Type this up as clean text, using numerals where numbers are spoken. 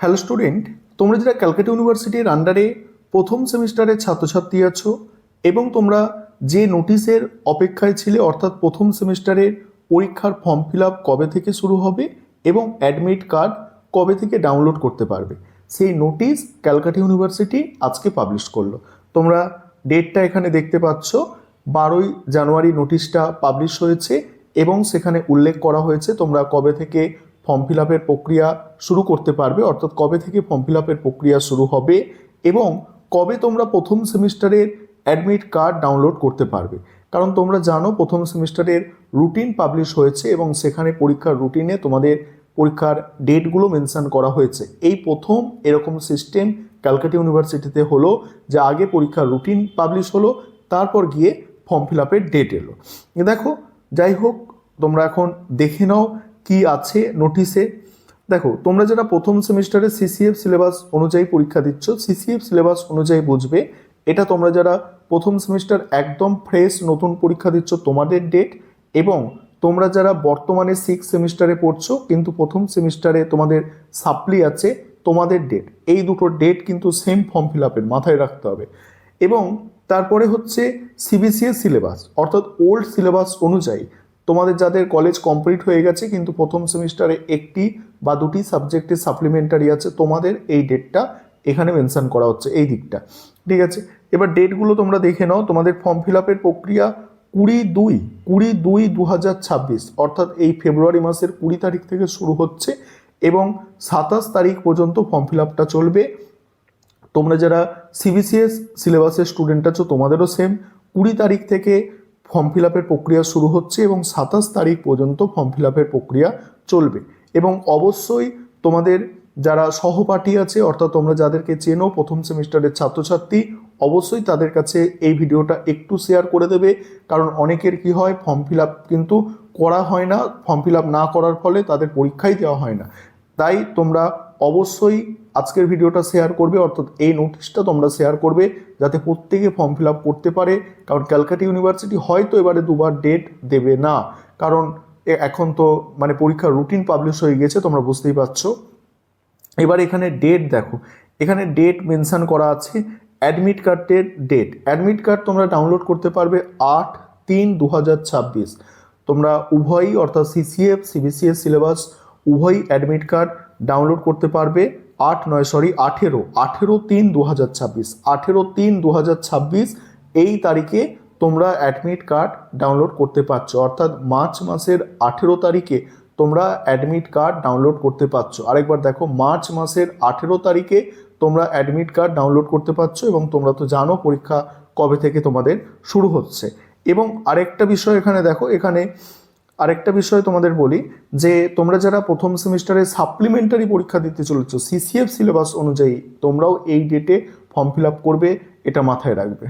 Hello student, তোমরা যারা ক্যালকাটা ইউনিভার্সিটির আন্ডারে প্রথম সেমিস্টারের ছাত্রছাত্রী আছো এবং তোমরা যে নোটিশের অপেক্ষায় ছিলে, অর্থাৎ প্রথম সেমিস্টারের পরীক্ষার ফর্ম ফিল আপ কবে থেকে শুরু হবে এবং অ্যাডমিট কার্ড কবে থেকে ডাউনলোড করতে পারবে, সেই নোটিশ ক্যালকাটা ইউনিভার্সিটি আজকে পাবলিশ করলো। তোমরা ডেটটা এখানে দেখতে পাচ্ছ, 12ই জানুয়ারি নোটিশটা পাবলিশ হয়েছে এবং সেখানে উল্লেখ করা হয়েছে তোমরা কবে থেকে ফর্ম ফিল আপের প্রক্রিয়া শুরু করতে পারবে, অর্থাৎ কবে থেকে ফর্ম ফিল আপের প্রক্রিয়া শুরু হবে এবং কবে তোমরা প্রথম সেমিস্টারের অ্যাডমিট কার্ড ডাউনলোড করতে পারবে। কারণ তোমরা জানো প্রথম সেমিস্টারের রুটিন পাবলিশ হয়েছে এবং সেখানে পরীক্ষার রুটিনে তোমাদের পরীক্ষার ডেটগুলো মেনশন করা হয়েছে। এই প্রথম এরকম সিস্টেম ক্যালকাটা ইউনিভার্সিটিতে হলো যে আগে পরীক্ষার রুটিন পাবলিশ হলো, তারপর গিয়ে ফর্ম ফিল আপের ডেট এলো। দেখো, যাই হোক, তোমরা এখন দেখে নাও কি আছে নোটিশে। দেখো, তোমরা যারা প্রথম সেমিস্টারে সিসিএফ সিলেবাস অনুযায়ী পরীক্ষা দিচ্ছ, সিসিএফ সিলেবাস অনুযায়ী বুঝবে এটা তোমরা যারা প্রথম সেমিস্টার একদম ফ্রেশ নতুন পরীক্ষা দিচ্ছ তোমাদের ডেট, এবং তোমরা যারা বর্তমানে 6 সেমিস্টারে পড়ছো কিন্তু প্রথম সেমিস্টারে তোমাদের সাপ্লি আছে তোমাদের ডেট। এই দুটো ডেট কিন্তু সেম ফর্ম ফিল আপের, মাথায় রাখতে হবে। এবং তারপরে হচ্ছে সিবিসিএস সিলেবাস, অর্থাৎ ওল্ড সিলেবাস অনুযায়ী তোমাদের যাদের কলেজ কমপ্লিট হয়ে গেছে কিন্তু প্রথম সেমিস্টারে একটি বা দুটি সাবজেক্টে সাপ্লিমেন্টারি আছে, তোমাদের এই ডেটটা এখানে মেনশন করা হচ্ছে এই দিকটা। ঠিক আছে, এবার ডেটগুলো তোমরা দেখে নাও। তোমাদের ফর্ম ফিল আপের প্রক্রিয়া 20/2/2026 অর্থাৎ এই ফেব্রুয়ারি মাসের 20 তারিখ থেকে শুরু হচ্ছে এবং 27 তারিখ পর্যন্ত ফর্ম ফিল আপটা চলবে। তোমরা যারা সিবিসিএস সিলেবাসের স্টুডেন্ট আছো তোমাদেরও সেম 20 তারিখ থেকে ফর্ম ফিল আপের প্রক্রিয়া শুরু হচ্ছে এবং 27 তারিখ পর্যন্ত ফর্ম ফিল আপের প্রক্রিয়া চলবে। এবং অবশ্যই তোমাদের যারা সহপাঠী আছে, অর্থাৎ তোমরা যাদেরকে চেনো প্রথম সেমিস্টারের ছাত্রছাত্রী, অবশ্যই তাদের কাছে এই ভিডিওটা একটু শেয়ার করে দেবে। কারণ অনেকের কি হয়, ফর্ম ফিল আপ কিন্তু করা হয় না, ফর্ম ফিল আপ না করার ফলে তাদের পরীক্ষাই দেওয়া হয় না। তাই তোমরা অবশ্যই আজকের ভিডিওটা শেয়ার করবে, অর্থাৎ এই নোটিশটা তোমরা শেয়ার করবে যাতে প্রত্যেকে ফর্ম ফিল আপ করতে পারে। কারণ ক্যালকাটা ইউনিভার্সিটি হয়তো এবারে দুবার ডেট দেবে না, কারণ এখন তো মানে পরীক্ষার রুটিন পাবলিশ হয়ে গেছে, তোমরা বুঝতেই পারছো। এবার এখানে ডেট দেখো, এখানে ডেট মেনশন করা আছে অ্যাডমিট কার্ডের ডেট। অ্যাডমিট কার্ড তোমরা ডাউনলোড করতে পারবে 8/3/2026। তোমরা উভয়ই, অর্থাৎ সিসিএফ সিবিসিএস সিলেবাস উভয়ই অ্যাডমিট কার্ড ডাউনলোড করতে পারবে 18/3/2026 18/3/2026 এই তারিখে তোমরা অ্যাডমিট কার্ড ডাউনলোড করতে পারছো। অর্থাৎ মার্চ মাসের 18 তারিখে তোমরা অ্যাডমিট কার্ড ডাউনলোড করতে পারছো। আরেকবার দেখো, মার্চ মাসের 18 তারিখে তোমরা অ্যাডমিট কার্ড ডাউনলোড করতে পারছো এবং তোমরা তো জানো পরীক্ষা কবে থেকে তোমাদের শুরু হচ্ছে। এবং আরেকটা বিষয় এখানে দেখো, এখানে আরেকটা বিষয় তোমাদের বলি যে তোমরা যারা প্রথম সেমিস্টারে সাপ্লিমেন্টারি পরীক্ষা দিতে চলেছো সিসিএফ সিলেবাস অনুযায়ী, তোমরাও এই ডেটে ফর্ম ফিল আপ করবে, এটা মাথায় রাখবে।